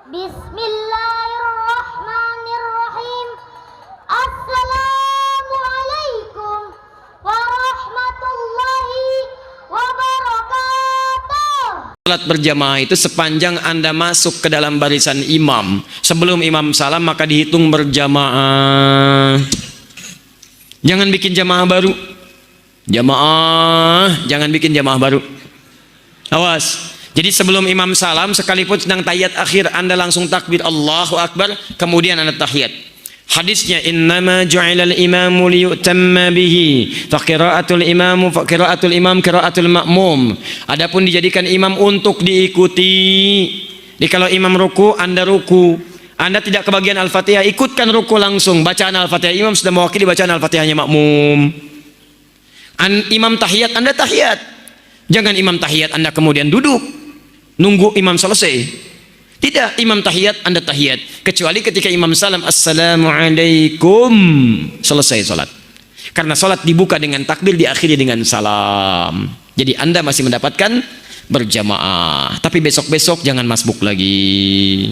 Bismillahirrahmanirrahim. Assalamualaikum warahmatullahi wabarakatuh. Salat berjamaah itu sepanjang Anda masuk ke dalam barisan imam, sebelum imam salam maka dihitung berjamaah. Jangan bikin jamaah baru. Jangan bikin jamaah baru. Awas. Jadi sebelum imam salam, sekalipun sedang tahiyat akhir, Anda langsung takbir Allahu Akbar, kemudian Anda tahiyat. Hadisnya, innama ju'ilal imamu liyutamma bihi faqira'atul imam qira'atul ma'mum. Adapun dijadikan imam untuk diikuti. Jadi kalau imam ruku, Anda ruku. Anda tidak kebagian Al-Fatihah, ikutkan ruku langsung. Bacaan Al-Fatihah imam sudah mewakili bacaan Al-Fatihahnya makmum. Imam tahiyat, Anda tahiyat. Jangan imam tahiyat Anda kemudian duduk nunggu imam selesai. Tidak, imam tahiyat Anda tahiyat, kecuali ketika imam salam assalamualaikum, selesai salat. Karena salat dibuka dengan takbir, diakhiri dengan salam. Jadi Anda masih mendapatkan berjamaah. Tapi besok-besok jangan masbuk lagi.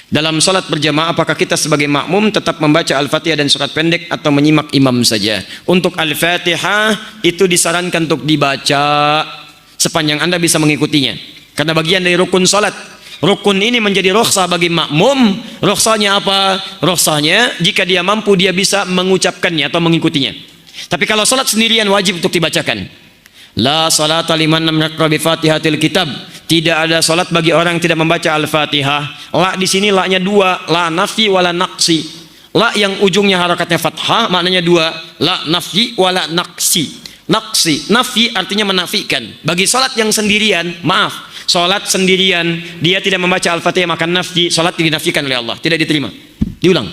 Dalam salat berjamaah, apakah kita sebagai makmum tetap membaca Al-Fatihah dan surat pendek atau menyimak imam saja? Untuk Al-Fatihah itu disarankan untuk dibaca sepanjang Anda bisa mengikutinya, karena bagian dari rukun salat. Rukun ini menjadi rukhsah bagi makmum. Rukhsahnya apa? Rukhsahnya jika dia mampu, dia bisa mengucapkannya atau mengikutinya. Tapi kalau salat sendirian wajib untuk dibacakan. La salata liman lam yaqra bi Fatihatil kitab. Tidak ada salat bagi orang yang tidak membaca Al-Fatihah. La di sini la-nya dua, la nafi wala naqsi. La yang ujungnya harakatnya fathah maknanya dua, la nafi wala naqsi. Naqsi, nafi artinya menafikan. Bagi salat yang sendirian, maaf, salat sendirian dia tidak membaca Al-Fatihah maka nafi, salat dinafikan oleh Allah, tidak diterima. Diulang.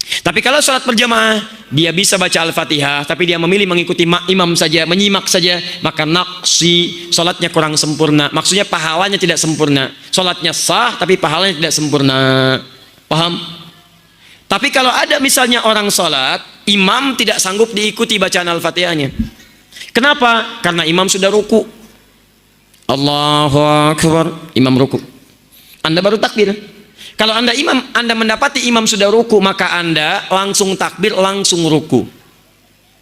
Tapi kalau salat berjamaah, dia bisa baca Al-Fatihah tapi dia memilih mengikuti imam saja, menyimak saja, maka naqsi, salatnya kurang sempurna. Maksudnya pahalanya tidak sempurna. Salatnya sah tapi pahalanya tidak sempurna. Paham? Tapi kalau ada misalnya orang salat, imam tidak sanggup diikuti bacaan Al-Fatihahnya. Kenapa? Karena imam sudah ruku. Allahu Akbar, imam ruku. Anda baru takbir. Kalau Anda mendapati imam sudah ruku, maka Anda langsung takbir, langsung ruku.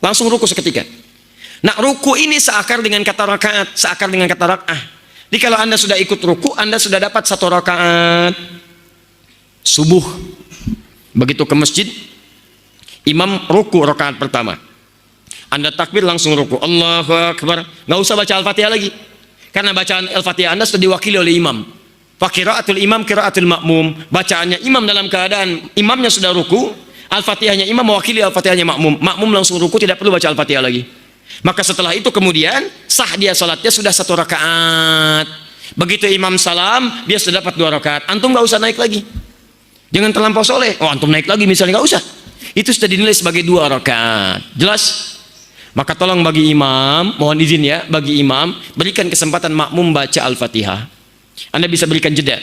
Langsung ruku seketika. Nah, ruku ini seakar dengan kata rakaat, seakar dengan kata rak'ah. Jadi kalau Anda sudah ikut ruku, Anda sudah dapat satu rakaat subuh. Begitu ke masjid, imam ruku rakaat pertama. Anda takbir langsung ruku, Allahu Akbar, nggak usah baca Al-Fatihah lagi, karena bacaan Al-Fatihah Anda sudah diwakili oleh imam. Qiraatul imam qiraatul makmum, bacaannya imam dalam keadaan imamnya sudah ruku, Al-Fatihahnya imam mewakili Al-Fatihahnya makmum. Makmum langsung ruku, tidak perlu baca Al-Fatihah lagi. Maka setelah itu kemudian sah dia salatnya, sudah satu rakaat. Begitu imam salam, dia sudah dapat dua rakaat. Antum nggak usah naik lagi, jangan terlampau soleh. Oh, antum naik lagi misalnya, nggak usah. Itu sudah dinilai sebagai dua rakaat. Jelas? Maka tolong bagi imam, mohon izin ya, bagi imam berikan kesempatan makmum baca Al-Fatihah. Anda bisa berikan jeda.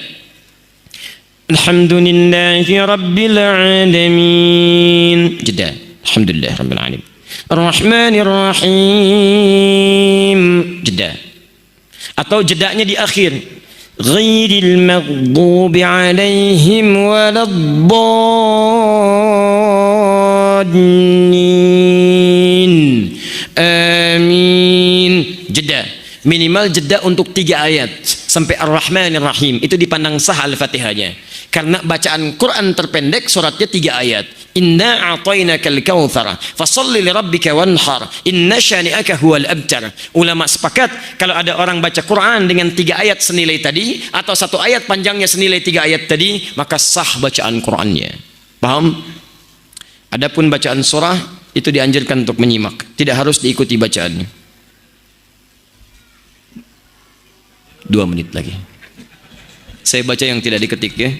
Alhamdulillahi rabbil alamin. Jeda. Alhamdulillah rabbil alamin. Ar-Rahmanir Rahim. Jeda. Atau jedanya di akhir. Ghairil maghdubi alaihim waladdallin. Amin. Jeda. Minimal jeda untuk 3 ayat sampai Ar-Rahmanir Rahim. Itu dipandang sah Al-Fatihahnya. Karena bacaan Quran terpendek, suratnya 3 ayat. Inna a'tainakal kautsar fasholli lirabbika wanhar inna syani'aka huwal abtar. Ulama sepakat kalau ada orang baca Quran dengan 3 ayat senilai tadi, atau 1 ayat panjangnya senilai 3 ayat tadi, maka sah bacaan Qurannya. Paham? Adapun bacaan surah itu dianjurkan untuk menyimak, tidak harus diikuti bacaannya. 2 menit lagi. Saya baca yang tidak diketik ya.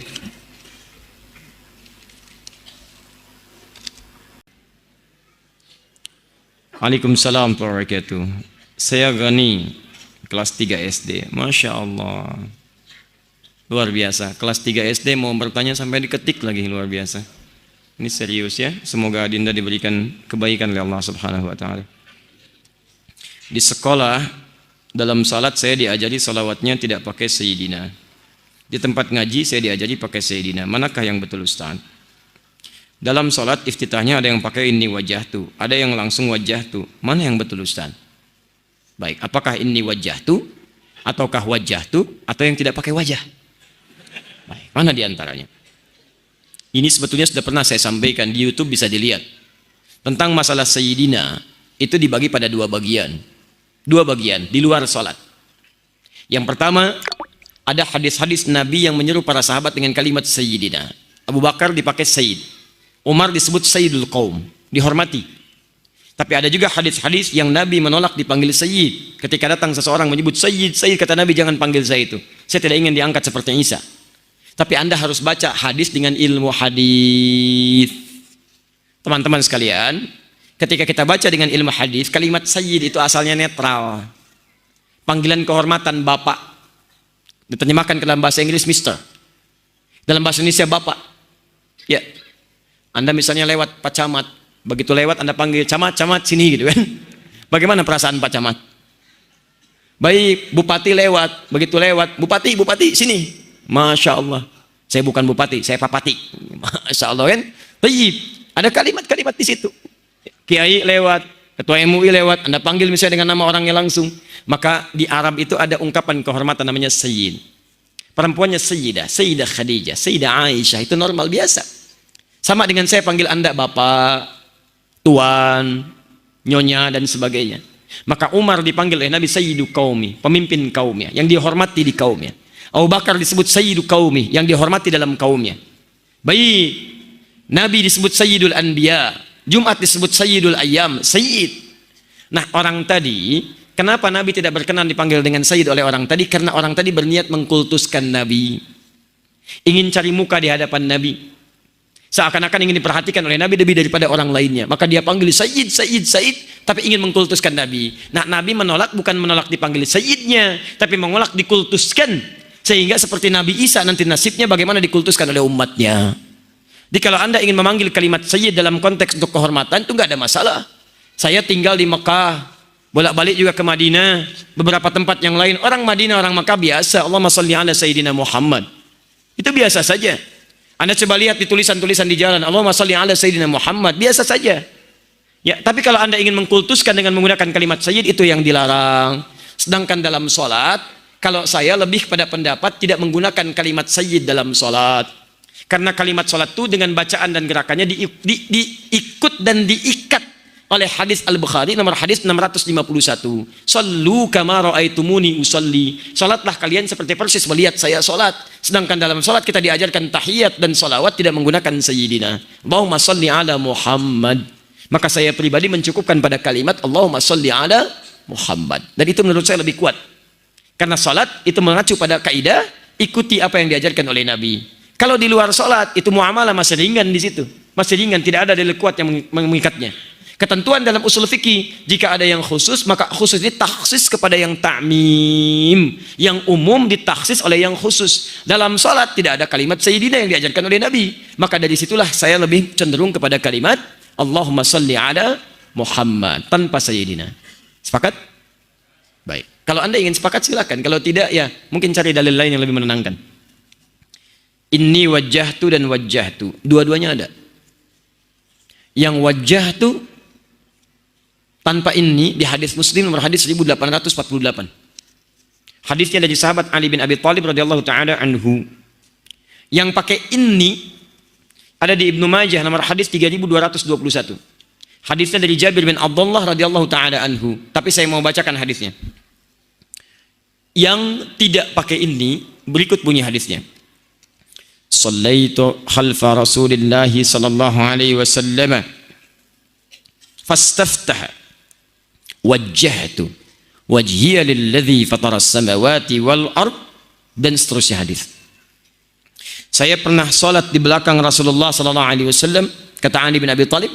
Waalaikumsalam warahmatullahi wabarakatuh. Saya Gani, kelas 3 SD. Masya Allah, luar biasa. Kelas 3 SD mau bertanya sampai diketik lagi, luar biasa. Ini serius ya. Semoga Adinda diberikan kebaikan oleh Allah Subhanahu wa Ta'ala. Di sekolah dalam salat saya diajari salawatnya tidak pakai Sayyidina. Di tempat ngaji saya diajari pakai Sayyidina. Manakah yang betul Ustaz? Dalam sholat iftitahnya ada yang pakai inni wajjahtu, ada yang langsung wajjahtu. Mana yang betul Ustaz? Baik, apakah inni wajjahtu ataukah wajjahtu atau yang tidak pakai wajah? Baik, mana di antaranya? Ini sebetulnya sudah pernah saya sampaikan di YouTube, bisa dilihat. Tentang masalah Sayyidina itu dibagi pada dua bagian. Dua bagian di luar sholat. Yang pertama, ada hadis-hadis Nabi yang menyeru para sahabat dengan kalimat Sayyidina. Abu Bakar dipakai Sayyid, Umar disebut Sayyidul Qaum, dihormati. Tapi ada juga hadis-hadis yang Nabi menolak dipanggil Sayyid. Ketika datang seseorang menyebut Sayyid, Sayyid, kata Nabi, jangan panggil saya itu. Saya tidak ingin diangkat seperti Isa. Tapi Anda harus baca hadis dengan ilmu hadis. Teman-teman sekalian, ketika kita baca dengan ilmu hadis, kalimat Sayyid itu asalnya netral. Panggilan kehormatan Bapak. Diterjemahkan ke dalam bahasa Inggris Mister. Dalam bahasa Indonesia Bapak. Ya. Anda misalnya lewat Pak Camat. Begitu lewat Anda panggil Camat, Camat sini gitu kan. Bagaimana perasaan Pak Camat? Baik, Bupati lewat. Begitu lewat, Bupati, Bupati sini. Masya Allah. Saya bukan Bupati, saya Papati. Masya Allah kan. Baik. Ada kalimat-kalimat di situ. Kiai lewat, Ketua MUI lewat, Anda panggil misalnya dengan nama orangnya langsung. Maka di Arab itu ada ungkapan kehormatan namanya Sayyid. Perempuannya Sayyidah, Sayyidah Khadijah, Sayyidah Aisyah, itu normal biasa. Sama dengan saya panggil Anda Bapak, Tuan, Nyonya, dan sebagainya. Maka Umar dipanggil oleh Nabi Sayyidu Qaumi, pemimpin kaumnya, yang dihormati di kaumnya. Abu Bakar disebut Sayyidu Qaumi, yang dihormati dalam kaumnya. Baik, Nabi disebut Sayyidul Anbiya, Jumat disebut Sayyidul Ayyam, Sayyid. Nah, orang tadi, kenapa Nabi tidak berkenan dipanggil dengan Sayyid oleh orang tadi? Karena orang tadi berniat mengkultuskan Nabi. Ingin cari muka di hadapan Nabi. Seakan-akan ingin diperhatikan oleh Nabi lebih daripada orang lainnya. Maka dia panggil Sayyid, Sayyid, Sayyid, tapi ingin mengkultuskan Nabi. Nah, Nabi menolak, bukan menolak dipanggil Sayyidnya, tapi menolak dikultuskan. Sehingga seperti Nabi Isa nanti nasibnya bagaimana dikultuskan oleh umatnya. Jadi kalau Anda ingin memanggil kalimat Sayyid dalam konteks untuk kehormatan, itu nggak ada masalah. Saya tinggal di Mekah, bolak-balik juga ke Madinah, beberapa tempat yang lain. Orang Madinah, orang Mekah biasa, Allahumma sholli ala Sayyidina Muhammad. Itu biasa saja. Anda coba lihat di tulisan-tulisan di jalan, Allahumma sholli ala Sayyidina Muhammad, biasa saja. Ya, tapi kalau Anda ingin mengkultuskan dengan menggunakan kalimat Sayyid, itu yang dilarang. Sedangkan dalam sholat, kalau saya lebih pada pendapat tidak menggunakan kalimat Sayyid dalam sholat. Karena kalimat sholat itu dengan bacaan dan gerakannya diikut dan diikat oleh hadis Al-Bukhari nomor hadis 651. Sallu kama ra'aitumuni usalli. Salatlah kalian seperti persis melihat saya salat. Sedangkan dalam salat kita diajarkan tahiyat dan salawat tidak menggunakan sayyidina. Allahumma shalli ala Muhammad. Maka saya pribadi mencukupkan pada kalimat Allahumma shalli ala Muhammad. Dan itu menurut saya lebih kuat. Karena salat itu mengacu pada kaidah ikuti apa yang diajarkan oleh Nabi. Kalau di luar sholat, itu muamalah masih ringan di situ. Masih ringan, tidak ada dalil kuat yang mengikatnya. Ketentuan dalam usul fikih, jika ada yang khusus, maka khusus ditaksis kepada yang ta'mim. Yang umum ditaksis oleh yang khusus. Dalam sholat tidak ada kalimat Sayyidina yang diajarkan oleh Nabi. Maka dari situlah saya lebih cenderung kepada kalimat Allahumma sholli ala Muhammad, tanpa Sayyidina. Sepakat? Baik. Kalau Anda ingin sepakat silakan. Kalau tidak, ya mungkin cari dalil lain yang lebih menenangkan. Inni wajjahtu dan wajjahtu, dua-duanya ada. Yang wajjahtu tanpa ini di hadis Muslim nomor hadis 1848. Hadisnya dari sahabat Ali bin Abi Thalib radhiyallahu taala anhu. Yang pakai ini ada di Ibnu Majah nomor hadis 3221. Hadisnya dari Jabir bin Abdullah radhiyallahu taala anhu, tapi saya mau bacakan hadisnya. Yang tidak pakai ini berikut bunyi hadisnya. Sallaitu khalfa Rasulillah sallallahu alaihi wasallam fastaftaha wajjahtu wajhiya lilladzi fatara as-samawati wal ard, dan seterusnya hadis. Saya pernah salat di belakang Rasulullah sallallahu alaihi wasallam, kata Ali bin Abi Thalib,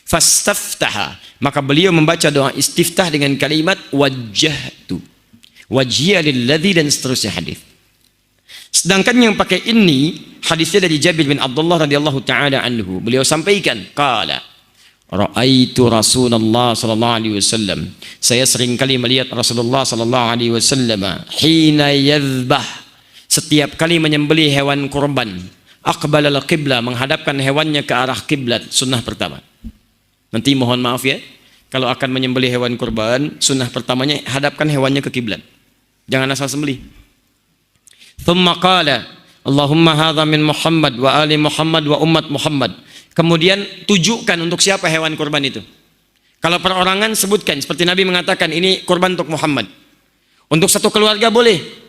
fastaftaha, maka beliau membaca doa istiftah dengan kalimat wajjahtu wajhiya lilladzi, dan seterusnya hadis. Sedangkan yang pakai ini hadisnya dari Jabir bin Abdullah radhiyallahu taala anhu. Beliau sampaikan, qala ra'aitu Rasulullah sallallahu alaihi wasallam. Saya sering kali melihat Rasulullah sallallahu alaihi wasallam hina yadhbah, setiap kali menyembelih hewan kurban, aqbalal qiblah, menghadapkan hewannya ke arah kiblat, sunnah pertama. Nanti mohon maaf ya, kalau akan menyembelih hewan kurban, sunnah pertamanya hadapkan hewannya ke kiblat. Jangan asal sembelih. Thumma qala, Allahumma hadza min Muhammad wa ali Muhammad wa umat Muhammad. Kemudian tujukan untuk siapa hewan kurban itu. Kalau perorangan sebutkan, seperti Nabi mengatakan ini kurban untuk Muhammad. Untuk satu keluarga boleh.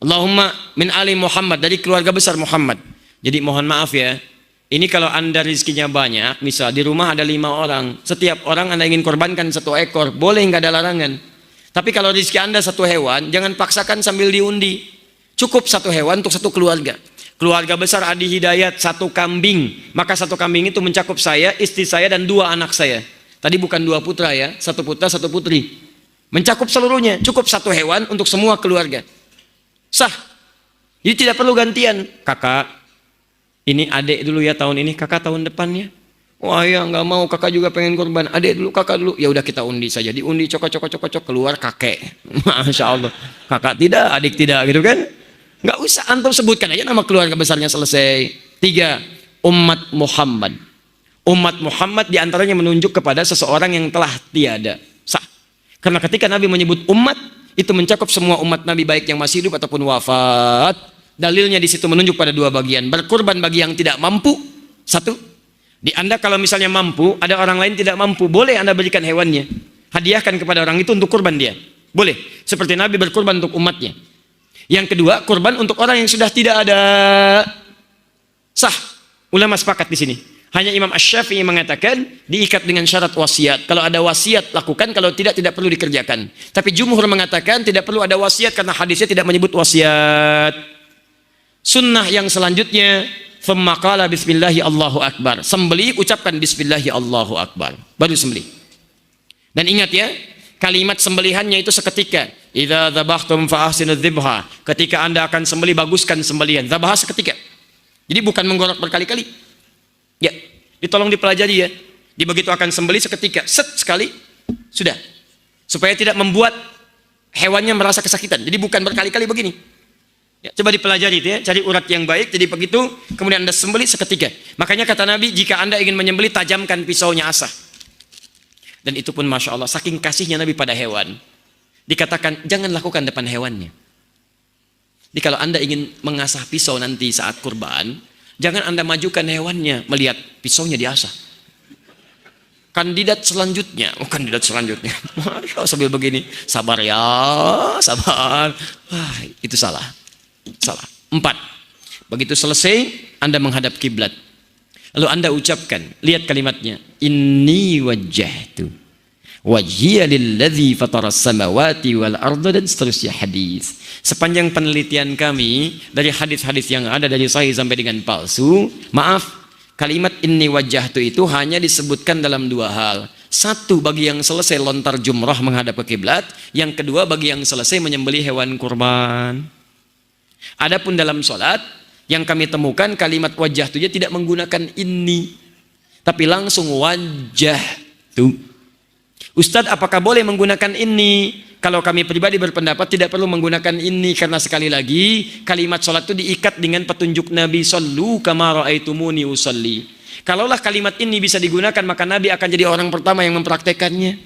Allahumma min ali Muhammad, dari keluarga besar Muhammad. Jadi mohon maaf ya, ini kalau Anda rizkinya banyak, misal di rumah ada 5 orang, setiap orang Anda ingin korbankan 1 ekor, boleh, nggak ada larangan. Tapi kalau rizki Anda 1 hewan, jangan paksakan sambil diundi. Cukup 1 hewan untuk 1 keluarga. Keluarga besar Adi Hidayat 1 kambing, maka 1 kambing itu mencakup saya, istri saya, dan 2 anak saya. Tadi bukan 2 putra ya, 1 putra 1 putri. Mencakup seluruhnya, cukup 1 hewan untuk semua keluarga. Sah. Jadi tidak perlu gantian. Kakak, ini adik dulu ya tahun ini, kakak tahun depannya. Wah ya nggak mau, kakak juga pengen korban. Adik dulu, kakak dulu. Ya udah kita undi saja. Diundi cocok keluar kakek. Masya Allah. Kakak tidak, adik tidak gitu kan? Nggak usah, antum sebutkan aja nama keluarga besarnya, selesai. 3, umat Muhammad. Umat Muhammad diantaranya menunjuk kepada seseorang yang telah tiada. Sah. Karena ketika Nabi menyebut umat, itu mencakup semua umat Nabi, baik yang masih hidup ataupun wafat. Dalilnya di situ menunjuk pada 2 bagian. Berkorban bagi yang tidak mampu. 1, di Anda kalau misalnya mampu, ada orang lain tidak mampu, boleh Anda berikan hewannya. Hadiahkan kepada orang itu untuk kurban dia. Boleh. Seperti Nabi berkorban untuk umatnya. Yang kedua, kurban untuk orang yang sudah tidak ada. Sah. Ulama sepakat di sini. Hanya Imam Asy-Syafi'i mengatakan diikat dengan syarat wasiat. Kalau ada wasiat lakukan, kalau tidak perlu dikerjakan. Tapi jumhur mengatakan tidak perlu ada wasiat karena hadisnya tidak menyebut wasiat. Sunnah yang selanjutnya, thumma qala bismillahi Allahu akbar. Sembelih ucapkan bismillahi Allahu akbar, baru sembelih. Dan ingat ya, kalimat sembelihannya itu seketika. Idza dzabhtum fa ahsinudz dzibha. Ketika Anda akan sembelih, baguskan sembelihan. Dzabha seketika. Jadi bukan menggorok berkali-kali. Ya, ditolong dipelajari ya. Di begitu akan sembelih seketika, set sekali, sudah. Supaya tidak membuat hewannya merasa kesakitan. Jadi bukan berkali-kali begini. Ya, coba dipelajari itu ya, cari urat yang baik. Jadi begitu, kemudian Anda sembelih seketika. Makanya kata Nabi, jika Anda ingin menyembelih, tajamkan pisaunya asah. Dan itu pun Masya Allah, saking kasihnya Nabi pada hewan, dikatakan jangan lakukan depan hewannya. Jadi kalau Anda ingin mengasah pisau nanti saat kurban, jangan Anda majukan hewannya, melihat pisaunya diasah. Kandidat selanjutnya, Masya Allah, sambil begini, sabar ya, sabar. Wah, itu salah. 4, begitu selesai Anda menghadap kiblat, lalu Anda ucapkan, lihat kalimatnya, inni wajjahtu wajhiya lilladzi fataras samawati wal arda, dan seterusnya hadis. Sepanjang penelitian kami dari hadis-hadis yang ada dari sahih sampai dengan palsu, maaf, kalimat inni wajjahtu itu hanya disebutkan dalam 2 hal. 1 bagi yang selesai lontar jumrah menghadap ke kiblat, yang kedua bagi yang selesai menyembelih hewan kurban. Adapun dalam sholat yang kami temukan kalimat wajah itu tidak menggunakan ini, tapi langsung wajah tuh. Ustadz, apakah boleh menggunakan ini? Kalau kami pribadi berpendapat tidak perlu menggunakan ini, karena sekali lagi kalimat sholat itu diikat dengan petunjuk Nabi, sallu kama ra'aitumuni usalli. Kalaulah kalimat ini bisa digunakan, maka Nabi akan jadi orang pertama yang mempraktekannya.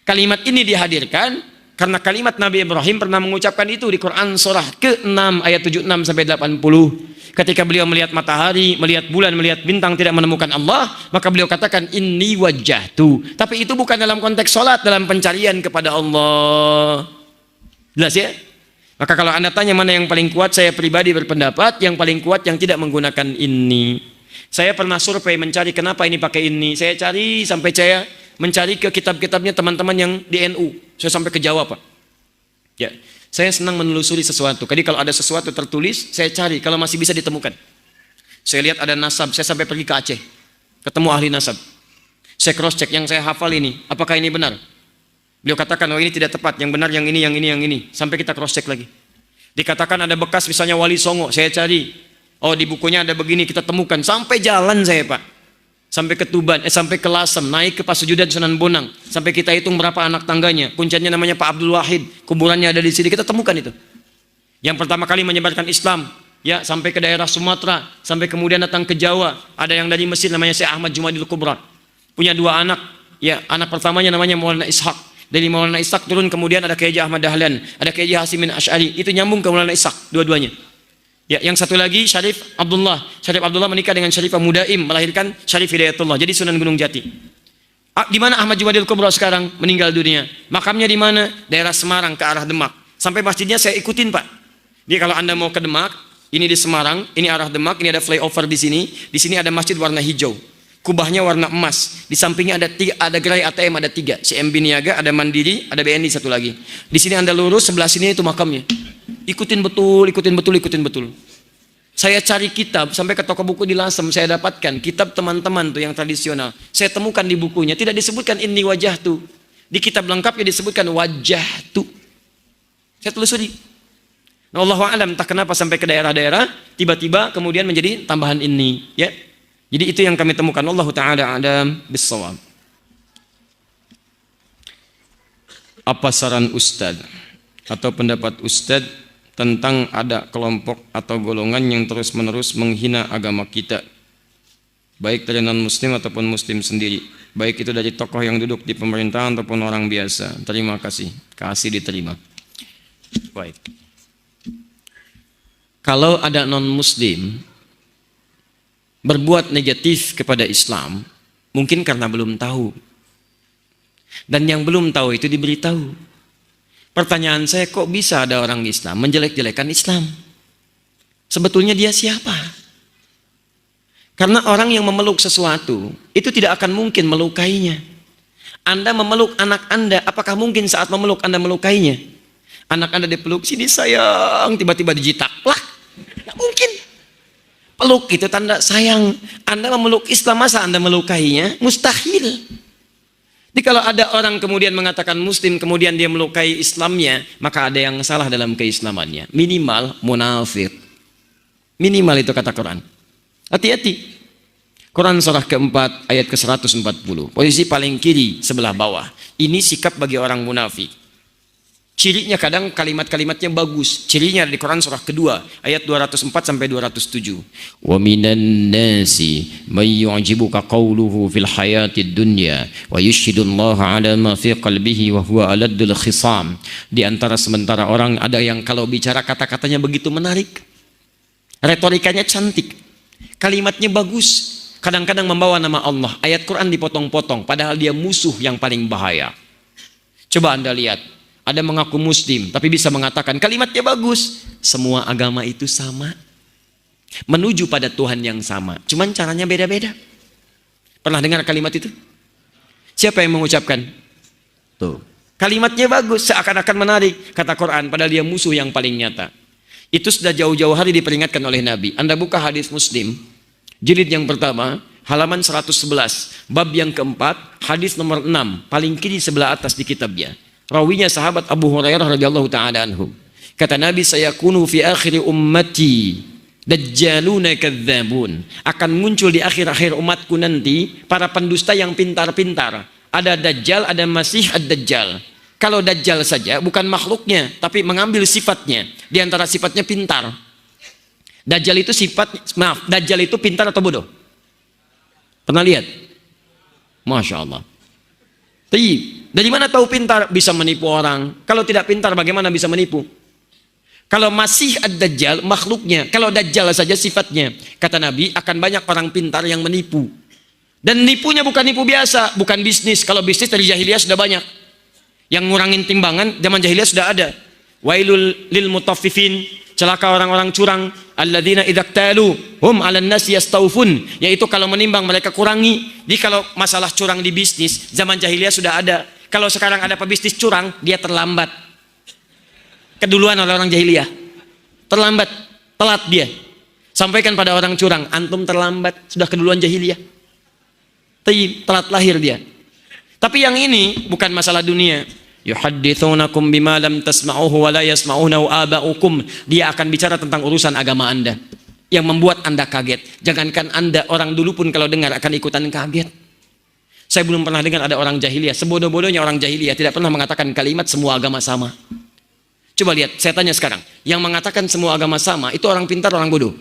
Kalimat ini dihadirkan karena kalimat Nabi Ibrahim pernah mengucapkan itu di Quran surah ke-6 ayat 76 sampai 80. Ketika beliau melihat matahari, melihat bulan, melihat bintang tidak menemukan Allah, maka beliau katakan inni wajjahtu. Tapi itu bukan dalam konteks sholat, dalam pencarian kepada Allah. Jelas ya? Maka kalau Anda tanya mana yang paling kuat, saya pribadi berpendapat yang paling kuat yang tidak menggunakan ini. Saya pernah survei mencari kenapa ini pakai ini. Saya cari sampai saya mencari ke kitab-kitabnya teman-teman yang di NU. Saya sampai ke Jawa, Pak. Ya, saya senang menelusuri sesuatu. Jadi kalau ada sesuatu tertulis, saya cari kalau masih bisa ditemukan. Saya lihat ada nasab, saya sampai pergi ke Aceh, ketemu ahli nasab. Saya cross check yang saya hafal ini, apakah ini benar? Beliau katakan, oh ini tidak tepat, yang benar yang ini, yang ini, yang ini. Sampai kita cross check lagi. Dikatakan ada bekas misalnya Wali Songo, saya cari. Oh di bukunya ada begini, kita temukan. Sampai jalan saya, Pak. Sampai ke Tuban, sampai ke Lasem, naik ke Pasujudan Sunan Bonang, sampai kita hitung berapa anak tangganya. Kuncinya namanya Pak Abdul Wahid, kuburannya ada di sini, kita temukan itu. Yang pertama kali menyebarkan Islam, ya, sampai ke daerah Sumatera, sampai kemudian datang ke Jawa. Ada yang dari Mesir namanya Syekh Ahmad Jumadil Kubra. Punya 2 anak, ya, anak pertamanya namanya Maulana Ishaq. Dari Maulana Ishaq turun kemudian ada Kiai Ahmad Dahlan, ada Kiai Hasimin Asy'ari. Itu nyambung ke Maulana Ishaq dua-duanya. Ya, yang satu lagi Syarif Abdullah. Syarif Abdullah menikah dengan Syarifah Mudaim, melahirkan Syarif Hidayatullah. Jadi Sunan Gunung Jati. Di mana Ahmad Jumadil Kubra sekarang meninggal dunia? Makamnya di mana? Daerah Semarang ke arah Demak. Sampai masjidnya saya ikutin, Pak. Jadi kalau Anda mau ke Demak, ini di Semarang, ini arah Demak, ini ada flyover di sini. Di sini ada masjid warna hijau. Kubahnya warna emas. Di sampingnya ada gerai ATM, ada 3. CMB Niaga, ada Mandiri, ada BNI satu lagi. Di sini Anda lurus, sebelah sini itu makamnya. Ikutin betul. Saya cari kitab sampai ke toko buku di Lasem, saya dapatkan kitab teman-teman tuh yang tradisional. Saya temukan di bukunya tidak disebutkan ini wajah tuh. Di kitab lengkapnya disebutkan wajah tuh. Saya telusuri. Nah, Allahu a'lam, entah kenapa sampai ke daerah-daerah tiba-tiba kemudian menjadi tambahan ini, ya. Jadi itu yang kami temukan. Allah taala a'lam bis-shawab. Apa saran Ustadz atau pendapat Ustadz tentang ada kelompok atau golongan yang terus-menerus menghina agama kita, baik dari non-muslim ataupun muslim sendiri, baik itu dari tokoh yang duduk di pemerintahan ataupun orang biasa? Terima kasih. Kasih diterima. Baik. Kalau ada non-muslim berbuat negatif kepada Islam, mungkin karena belum tahu. Dan yang belum tahu itu diberitahu. Pertanyaan saya, kok bisa ada orang Islam menjelek-jelekan Islam? Sebetulnya dia siapa? Karena orang yang memeluk sesuatu itu tidak akan mungkin melukainya. Anda memeluk anak Anda, apakah mungkin saat memeluk Anda melukainya? Anak Anda dipeluk, sini sayang, tiba-tiba dijitak, plak. Tidak mungkin. Peluk itu tanda sayang. Anda memeluk Islam, masa Anda melukainya? Mustahil. Jadi kalau ada orang kemudian mengatakan muslim, kemudian dia melukai Islamnya, maka ada yang salah dalam keislamannya. Minimal munafik. Minimal itu kata Quran. Hati-hati. Quran surah keempat ayat ke-140. Posisi paling kiri sebelah bawah. Ini sikap bagi orang munafik. Cirinya kadang kalimat-kalimatnya bagus. Cirinya di Quran surah kedua ayat 204 sampai 207. Wa minan nasi may yu'jibuka qawluhu fil hayatid dunya wa yushhidullaha ala ma fi qalbihi wa huwa aladdul khisam. Di antara sementara orang ada yang kalau bicara kata-katanya begitu menarik. Retorikanya cantik. Kalimatnya bagus. Kadang-kadang membawa nama Allah. Ayat Quran dipotong-potong padahal dia musuh yang paling bahaya. Coba Anda lihat. Ada mengaku muslim, tapi bisa mengatakan kalimatnya bagus. Semua agama itu sama. Menuju pada Tuhan yang sama. Cuman caranya beda-beda. Pernah dengar kalimat itu? Siapa yang mengucapkan? Tuh. Kalimatnya bagus, seakan-akan menarik. Kata Quran, padahal dia musuh yang paling nyata. Itu sudah jauh-jauh hari diperingatkan oleh Nabi. Anda buka hadis Muslim, jilid yang pertama, halaman 111. Bab yang keempat, hadis nomor 6. Paling kiri sebelah atas di kitabnya. Rawinya sahabat Abu Hurairah radhiyallahu taala anhu. Kata Nabi, sayakunu fi akhir ummati dajjaluna kadzdzabun. Akan muncul di akhir-akhir umatku nanti para pendusta yang pintar-pintar. Ada dajjal, ada masih ad-dajjal. Kalau dajjal saja bukan makhluknya, tapi mengambil sifatnya. Di antara sifatnya pintar. Dajjal itu dajjal itu pintar atau bodoh? Pernah lihat? Masya Allah. Dari mana tahu pintar? Bisa menipu orang. Kalau tidak pintar bagaimana bisa menipu? Kalau masih ad-dajjal makhluknya, kalau dajjal saja sifatnya, kata Nabi akan banyak orang pintar yang menipu. Dan nipunya bukan nipu biasa, bukan bisnis. Kalau bisnis dari jahiliyah sudah banyak. Yang ngurangin timbangan zaman jahiliyah sudah ada. Wailul lil mutaffifin, celaka orang-orang curang, alladzina idzaktalu hum 'alan nasi yastawfun, yaitu kalau menimbang mereka kurangi. Jadi kalau masalah curang di bisnis zaman jahiliyah sudah ada. Kalau sekarang ada pebisnis curang, dia terlambat. Keduluan oleh orang jahiliyah. Terlambat, telat dia. Sampaikan pada orang curang, antum terlambat, sudah keduluan jahiliyah. Telat lahir dia. Tapi yang ini bukan masalah dunia. Yuhadditsunakum bima lam tasma'uhu wa la yasma'uhu aba'ukum. Dia akan bicara tentang urusan agama Anda yang membuat Anda kaget. Jangankan Anda, orang dulu pun kalau dengar akan ikutan kaget. Saya belum pernah dengar ada orang jahiliyah, sebodoh-bodohnya orang jahiliyah tidak pernah mengatakan kalimat semua agama sama. Coba lihat, saya tanya sekarang. Yang mengatakan semua agama sama, itu orang pintar, orang bodoh?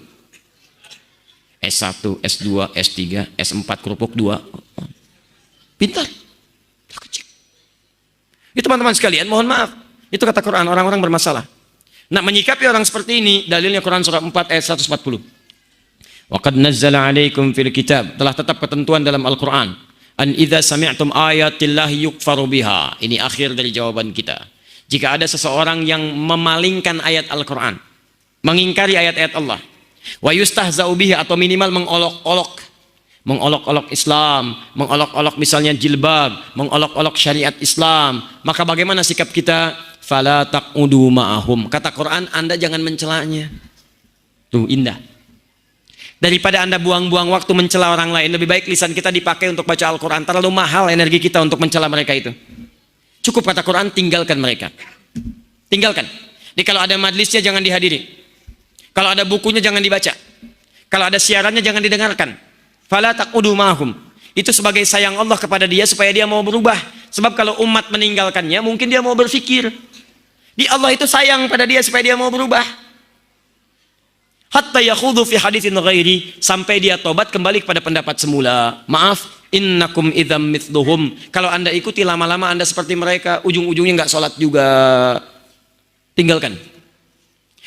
S1, S2, S3, S4, kerupuk 2. Pintar. Kecil. Itu teman-teman sekalian, mohon maaf. Itu kata Quran, orang-orang bermasalah. Nah, menyikapi orang seperti ini, dalilnya Quran surah 4 ayat 140. Wa qad nazzala 'alaikum fil kitab, telah tetap ketentuan dalam Al-Qur'an, an idza sami'tum ayatillahi yukfaru biha. Ini akhir dari jawaban kita. Jika ada seseorang yang memalingkan ayat Al-Qur'an, mengingkari ayat-ayat Allah, wa yustahza'u bihi, atau minimal mengolok-olok Islam, mengolok-olok misalnya jilbab, mengolok-olok syariat Islam, maka bagaimana sikap kita? Fala taqudu ma'ahum. Kata Quran, Anda jangan mencelanya. Tuh, indah. Daripada Anda buang-buang waktu mencela orang lain, lebih baik lisan kita dipakai untuk baca Al-Quran. Terlalu mahal energi kita untuk mencela mereka itu. Cukup kata Quran, tinggalkan mereka. Tinggalkan. Jadi kalau ada majlisnya jangan dihadiri. Kalau ada bukunya jangan dibaca. Kalau ada siarannya jangan didengarkan. Fala taqudu ma'ahum. Itu sebagai sayang Allah kepada dia supaya dia mau berubah. Sebab kalau umat meninggalkannya, mungkin dia mau berpikir. Di Allah itu sayang pada dia supaya dia mau berubah. Hatta yakhudhu fi haditsin ghairi, sampai dia tobat kembali kepada pendapat semula. Maaf, innakum idzam mithluhum. Kalau Anda ikuti lama-lama Anda seperti mereka, ujung-ujungnya nggak sholat juga. Tinggalkan.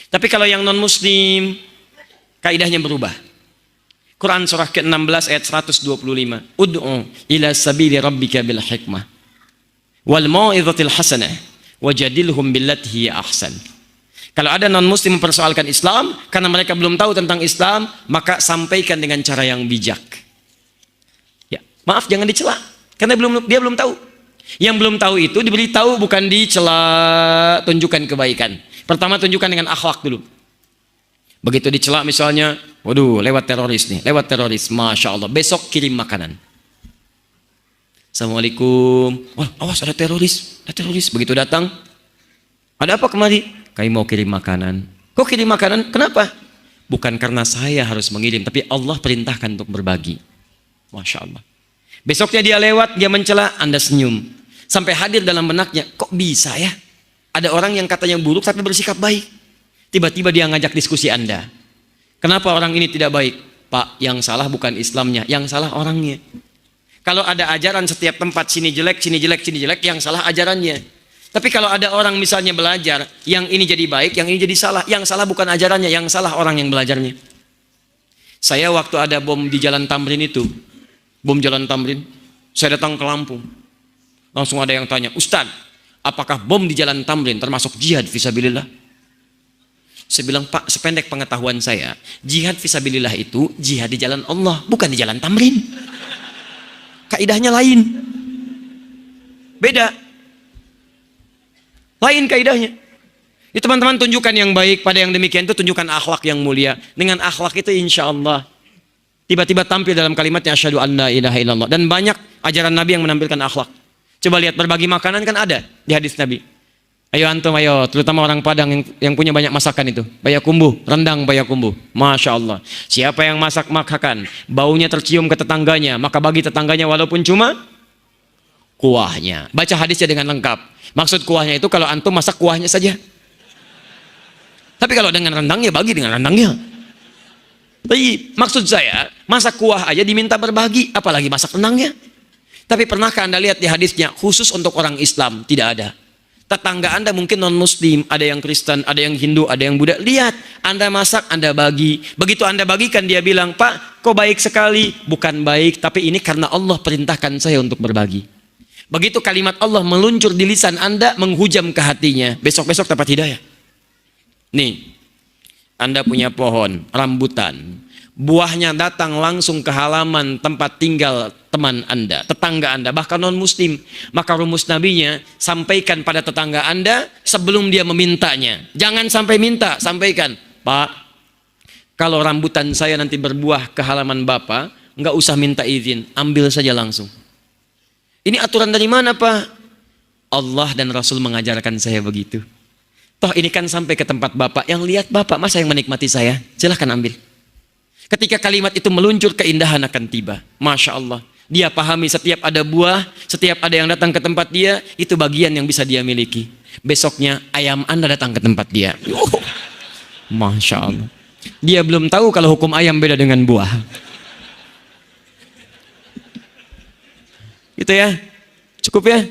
Tapi kalau yang non muslim, kaidahnya berubah. Quran surah ke-16 ayat 125. Ud'u ila sabili rabbika bil hikmah wal mau'izatil hasanah wajadilhum billati hiya ahsan. Kalau ada non muslim mempersoalkan Islam karena mereka belum tahu tentang Islam, maka sampaikan dengan cara yang bijak. Ya, maaf jangan dicela karena dia belum tahu. Yang belum tahu itu diberitahu, bukan dicela. Tunjukkan kebaikan. Pertama tunjukkan dengan akhlak dulu. Begitu dicela misalnya, waduh lewat teroris nih, lewat teroris, Masya Allah, besok kirim makanan. Assalamualaikum, wah awas ada teroris. Begitu datang, ada apa kemari? Kami mau kirim makanan. Kok kirim makanan? Kenapa? Bukan karena saya harus mengirim, tapi Allah perintahkan untuk berbagi. Masya Allah. Besoknya dia lewat, dia mencela, Anda senyum. Sampai hadir dalam benaknya, kok bisa ya? Ada orang yang katanya buruk tapi bersikap baik. Tiba-tiba dia ngajak diskusi Anda. Kenapa orang ini tidak baik? Pak, yang salah bukan Islamnya, yang salah orangnya. Kalau ada ajaran setiap tempat, sini jelek, sini jelek, sini jelek, yang salah ajarannya. Tapi kalau ada orang misalnya belajar, yang ini jadi baik, yang ini jadi salah. Yang salah bukan ajarannya, yang salah orang yang belajarnya. Saya waktu ada bom di Jalan Tamrin itu, bom Jalan Tamrin, saya datang ke Lampung. Langsung ada yang tanya, Ustaz, apakah bom di Jalan Tamrin termasuk jihad fisabilillah? Saya bilang, Pak, sependek pengetahuan saya, jihad fisabilillah itu jihad di jalan Allah, bukan di Jalan Tamrin. Kaidahnya lain. Beda. Lain kaidahnya. Itu teman-teman tunjukkan yang baik pada yang demikian itu, tunjukkan akhlak yang mulia. Dengan akhlak itu insya Allah tiba-tiba tampil dalam kalimatnya asyhadu an la ilaha illallah. Dan banyak ajaran Nabi yang menampilkan akhlak. Coba lihat, berbagi makanan kan ada di hadis Nabi. Ayo antum, ayo, terutama orang Padang yang punya banyak masakan itu. Payakumbuh, rendang payakumbuh. Masya Allah. Siapa yang masak makan, baunya tercium ke tetangganya, maka bagi tetangganya walaupun cuma kuahnya. Baca hadisnya dengan lengkap. Maksud kuahnya itu kalau antum masak kuahnya saja. Tapi kalau dengan rendangnya, bagi dengan rendangnya. Tapi maksud saya, masak kuah aja diminta berbagi, apalagi masak rendangnya. Tapi pernahkah Anda lihat di hadisnya, khusus untuk orang Islam? Tidak ada. Tetangga Anda mungkin non-muslim, ada yang Kristen, ada yang Hindu, ada yang Buddha. Lihat, Anda masak, Anda bagi. Begitu Anda bagikan, dia bilang, Pak, kok baik sekali. Bukan baik, tapi ini karena Allah perintahkan saya untuk berbagi. Begitu kalimat Allah meluncur di lisan Anda, menghujam ke hatinya. Besok-besok dapat hidayah. Nih, Anda punya pohon, rambutan. Buahnya datang langsung ke halaman tempat tinggal teman Anda, tetangga Anda, bahkan non-muslim. Maka rumus nabinya, sampaikan pada tetangga Anda sebelum dia memintanya. Jangan sampai minta, sampaikan, Pak, kalau rambutan saya nanti berbuah ke halaman Bapak, nggak usah minta izin, ambil saja langsung. Ini aturan dari mana, Pak? Allah dan Rasul mengajarkan saya begitu. Toh ini kan sampai ke tempat Bapak, yang lihat Bapak, masa yang menikmati saya? Silahkan ambil. Ketika kalimat itu meluncur, keindahan akan tiba. Masya Allah. Dia pahami setiap ada buah, setiap ada yang datang ke tempat dia, itu bagian yang bisa dia miliki. Besoknya ayam Anda datang ke tempat dia. Masya Allah. Dia belum tahu kalau hukum ayam beda dengan buah. Gitu ya. Cukup ya.